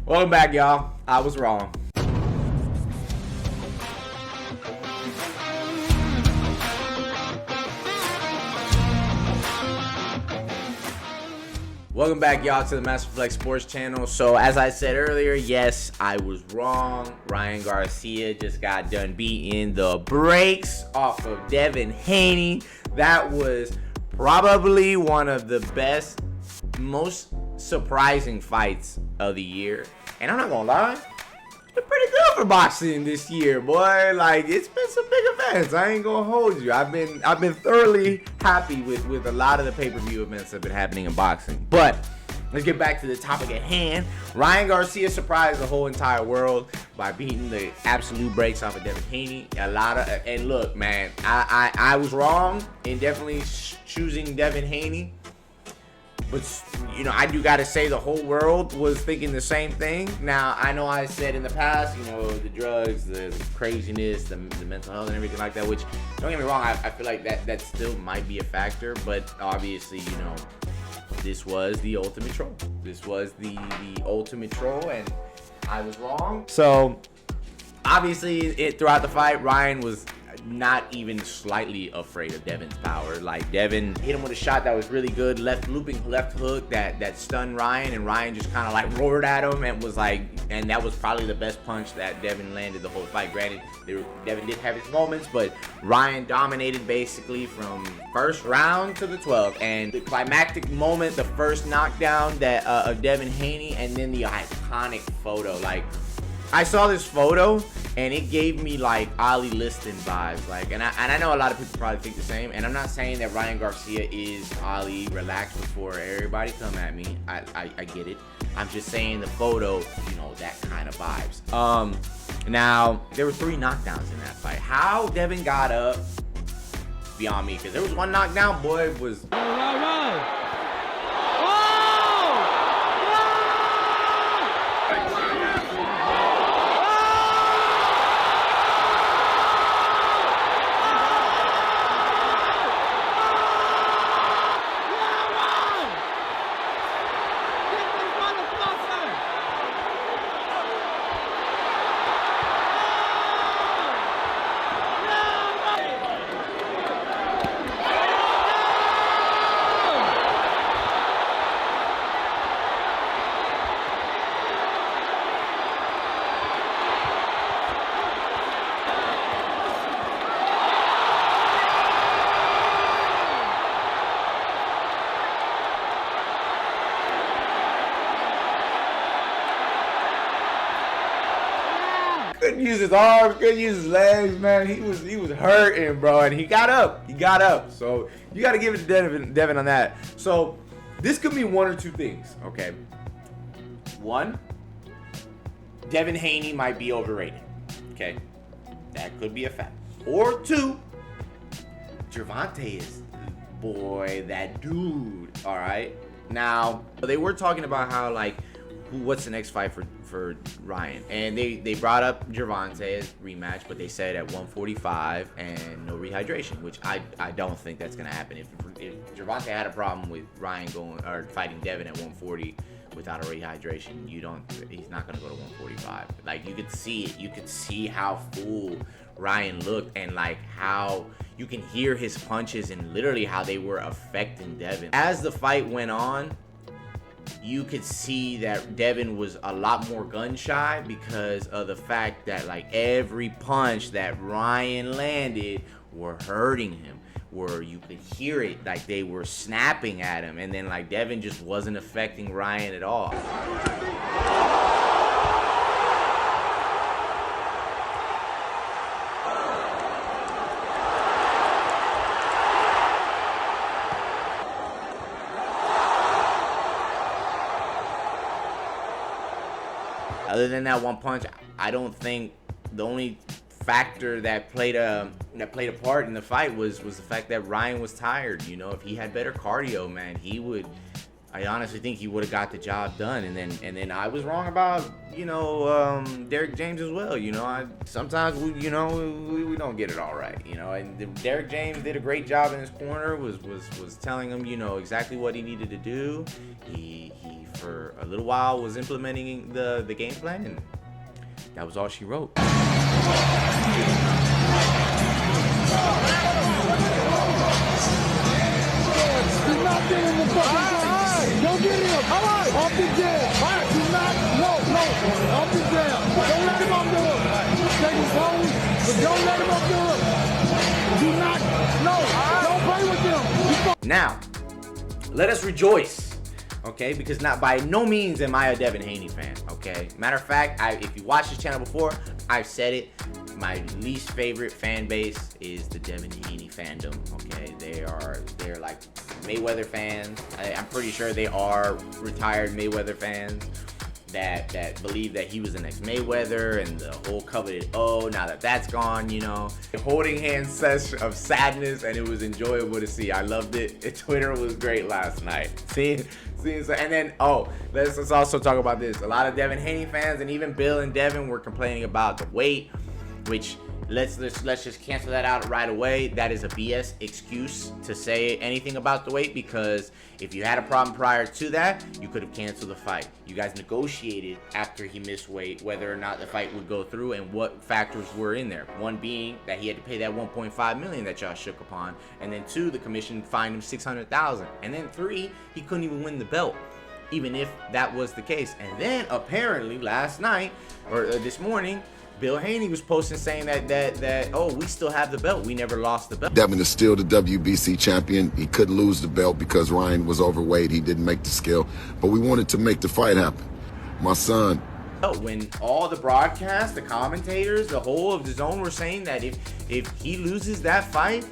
Welcome back, y'all. I was wrong. Welcome back, y'all, to the Master Flex Sports channel. So, as I said earlier, yes, I was wrong. Ryan Garcia just got done beating the brakes off of Devin Haney. That was probably one of the best, most surprising fights of the year. And I'm not gonna lie, it's been pretty good for boxing this year, boy. Like, it's been some big events. I ain't gonna hold you. I've been thoroughly happy with a lot of the pay-per-view events that have been happening in boxing. But let's get back to the topic at hand. Ryan Garcia surprised the whole entire world by beating the absolute brakes off of Devin Haney. And look, man, I was wrong in definitely choosing Devin Haney. But, you know, I do got to say the whole world was thinking the same thing. Now, I know I said in the past, you know, the drugs, the craziness, the mental health and everything like that, which, don't get me wrong, I feel like that still might be a factor. But obviously, you know, this was the ultimate troll. This was the ultimate troll, and I was wrong. So, obviously, throughout the fight, Ryan was not even slightly afraid of Devin's power. Like, Devin hit him with a shot that was really good, looping left hook that stunned Ryan, and Ryan just kind of like roared at him and was like, and that was probably the best punch that Devin landed the whole fight. Granted, Devin did have his moments, but Ryan dominated basically from first round to the 12th. And the climactic moment, the first knockdown that of Devin Haney, and then the iconic photo. Like, I saw this photo and it gave me like Ali Liston vibes. Like, and I know a lot of people probably think the same. And I'm not saying that Ryan Garcia is Ali. Relax before everybody come at me. I get it. I'm just saying the photo, you know, that kind of vibes. Now there were 3 knockdowns in that fight. How Devin got up, beyond me, because there was one knockdown, boy, was. Couldn't use his arms, couldn't use his legs, man. He was hurting, bro, and he got up. He got up. So you got to give it to Devin on that. So this could be one or two things, okay? One, Devin Haney might be overrated, okay? That could be a fact. Or two, Gervonta is, boy, that dude, all right? Now, they were talking about how, like, what's the next fight for Ryan, and they brought up Gervonta's rematch, but they said at 145 and no rehydration, which I don't think that's gonna happen. If Gervonta had a problem with Ryan going or fighting Devin at 140 without a rehydration, he's not gonna go to 145. Like, you could see it, you could see how full Ryan looked, and like how you can hear his punches and literally how they were affecting Devin. As the fight went on, you could see that Devin was a lot more gun shy because of the fact that, like, every punch that Ryan landed were hurting him, where you could hear it, like they were snapping at him, and then like Devin just wasn't affecting Ryan at all. Other than that one punch, I don't think the only factor that played a part in the fight was the fact that Ryan was tired. You know, if he had better cardio, man, he would I honestly think he would have got the job done. And then I was wrong about, you know, Derrick James as well. You know, sometimes we don't get it all right. You know, and Derrick James did a great job in his corner. Was telling him, you know, exactly what he needed to do. He for a little while was implementing the game plan, and that was all she wrote. He's not getting the fucking Don't get him. All right. Off the jab. All right. He's not. No. Off the jab. Don't let him undo it. Take his pose, but don't let him undo it. Do not. No. Don't play with him. Now, let us rejoice. Okay, because not by no means am I a Devin Haney fan. Okay, matter of fact, if you watched this channel before, I've said it. My least favorite fan base is the Devin Haney fandom. Okay, they're like Mayweather fans. I'm pretty sure they are retired Mayweather fans that believe that he was the next Mayweather, and the whole coveted now that that's gone, you know. Holding hands session of sadness, and it was enjoyable to see. I loved it. Twitter was great last night. See, and then let's also talk about this. A lot of Devin Haney fans and even Bill and Devin were complaining about the weight, which let's just cancel that out right away. That is a BS excuse to say anything about the weight, because if you had a problem prior to that, you could have canceled the fight. You guys negotiated after he missed weight whether or not the fight would go through and what factors were in there. One being that he had to pay that $1.5 million that y'all shook upon, and then 2, the commission fined him $600,000, and then 3, he couldn't even win the belt, even if that was the case. And then apparently last night or this morning, Bill Haney was posting saying that we still have the belt. We never lost the belt. Devin is still the WBC champion. He couldn't lose the belt because Ryan was overweight. He didn't make the scale, but we wanted to make the fight happen. My son. When all the broadcasts, the commentators, the whole of the zone were saying that if he loses that fight,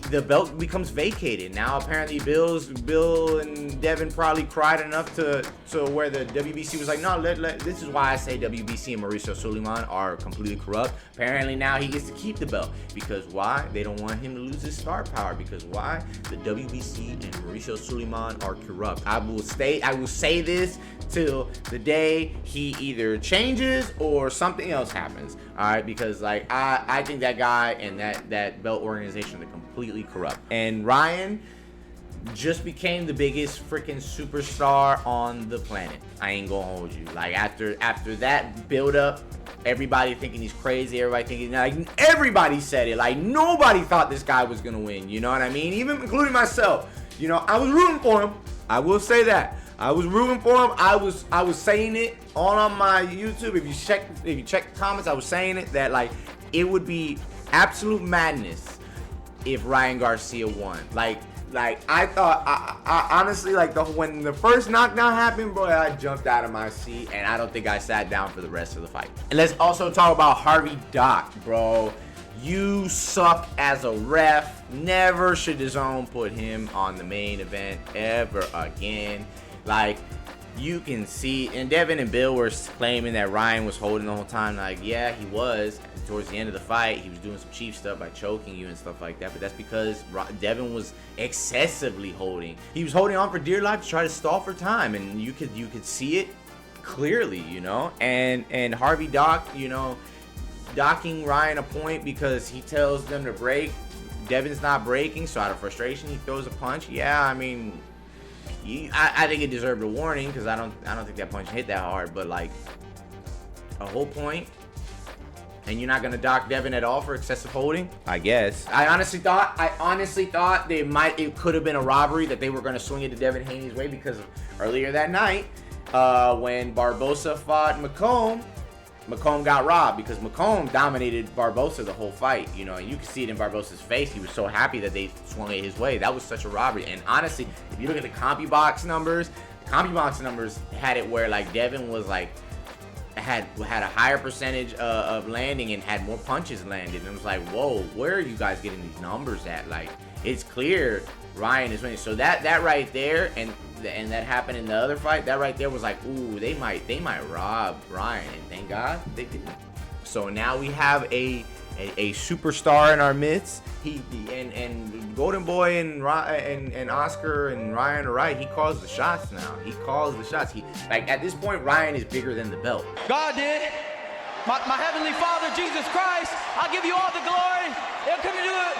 the belt becomes vacated. Now apparently Bill and Devin probably cried enough to where the WBC was like, no, this is why I say WBC and Mauricio Suleiman are completely corrupt. Apparently now he gets to keep the belt, because why? They don't want him to lose his star power, because why? The WBC and Mauricio Suleiman are corrupt. I will say this till the day he either changes or something else happens. All right, because like I think that guy and that belt organization are completely corrupt. And Ryan just became the biggest freaking superstar on the planet. I ain't gonna hold you. Like after that build up, everybody thinking he's crazy, everybody thinking, like, everybody said it. Like nobody thought this guy was gonna win. You know what I mean? Even including myself. You know, I was rooting for him. I will say that. I was rooting for him. I was saying it all on my YouTube. If you check the comments, I was saying it that like it would be absolute madness if Ryan Garcia won. Like I thought, I honestly, like when the first knockdown happened, bro, I jumped out of my seat, and I don't think I sat down for the rest of the fight. And let's also talk about Harvey Dock, bro. You suck as a ref. Never should the zone put him on the main event ever again. Like, you can see, and Devin and Bill were claiming that Ryan was holding the whole time. Like, yeah, he was. Towards the end of the fight, he was doing some cheap stuff by choking you and stuff like that. But that's because Devin was excessively holding. He was holding on for dear life to try to stall for time, and you could see it clearly, you know. And Harvey Dock, you know, docking Ryan a point because he tells them to break. Devin's not breaking, so out of frustration, he throws a punch. Yeah, I mean, I think it deserved a warning, because I don't think that punch hit that hard. But like a whole point, and you're not gonna dock Devin at all for excessive holding? I guess. I honestly thought it could have been a robbery, that they were gonna swing it to Devin Haney's way, because of earlier that night when Barbosa fought McComb got robbed, because McComb dominated Barbosa the whole fight, you know, and you can see it in Barbosa's face. He was so happy that they swung it his way. That was such a robbery. And honestly, if you look at the CompuBox numbers, had it where like Devin was like had a higher percentage of landing and had more punches landed. And it was like, whoa, where are you guys getting these numbers at? Like, it's clear Ryan is winning. So that right there, and that happened in the other fight, that right there was like, ooh, they might rob Ryan, and thank God they didn't. So now we have a a superstar in our midst. And Golden Boy and Oscar and Ryan are right. He calls the shots now. He calls the shots. Like at this point, Ryan is bigger than the belt. God did. My heavenly Father, Jesus Christ, I'll give you all the glory. He'll come and do it.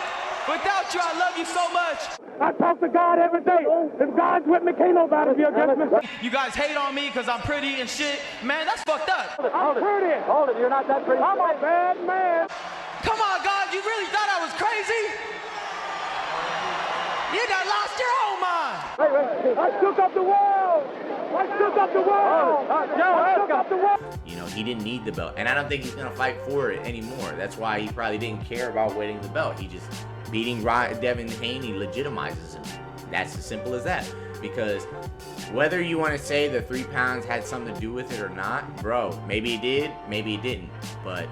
Without you, I love you so much. I talk to God every day. If God's with me, can't nobody be against me. You guys hate on me because I'm pretty and shit. Man, that's fucked up. I'm pretty. Hold it, you're not that pretty. I'm a bad man. Come on, God, you really thought I was crazy? You done lost your own mind. Hey, I shook up the world. I shook up the world. I shook up the world. You know, he didn't need the belt. And I don't think he's going to fight for it anymore. That's why he probably didn't care about winning the belt. He just beating Devin Haney legitimizes him. That's as simple as that. Because whether you want to say the 3 pounds had something to do with it or not, bro, maybe it did, maybe it didn't. But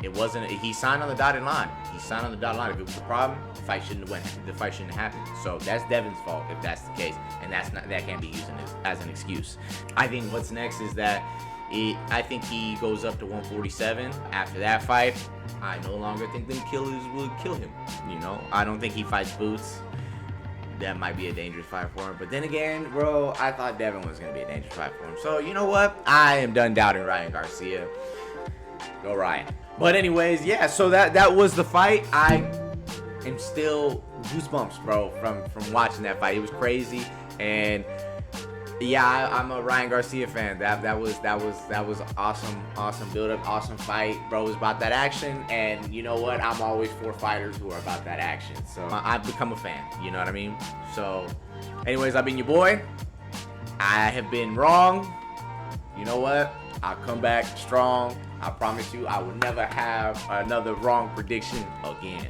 it wasn't. He signed on the dotted line. He signed on the dotted line. If it was a problem, the fight shouldn't have happened. So that's Devin's fault if that's the case, and that can't be used as an excuse. I think what's next is that I think he goes up to 147 after that fight. I no longer think them killers will kill him. You know, I don't think he fights Boots. That might be a dangerous fight for him. But then again, bro, I thought Devin was gonna be a dangerous fight for him. So you know what? I am done doubting Ryan Garcia. Go Ryan. But anyways, yeah, so that was the fight. I am still goosebumps, bro, from watching that fight. It was crazy, and yeah, I'm a Ryan Garcia fan. That was awesome build up, awesome fight, bro. It was about that action, and you know what? I'm always for fighters who are about that action. So I've become a fan. You know what I mean? So, anyways, I've been your boy. I have been wrong. You know what? I'll come back strong. I promise you, I will never have another wrong prediction again.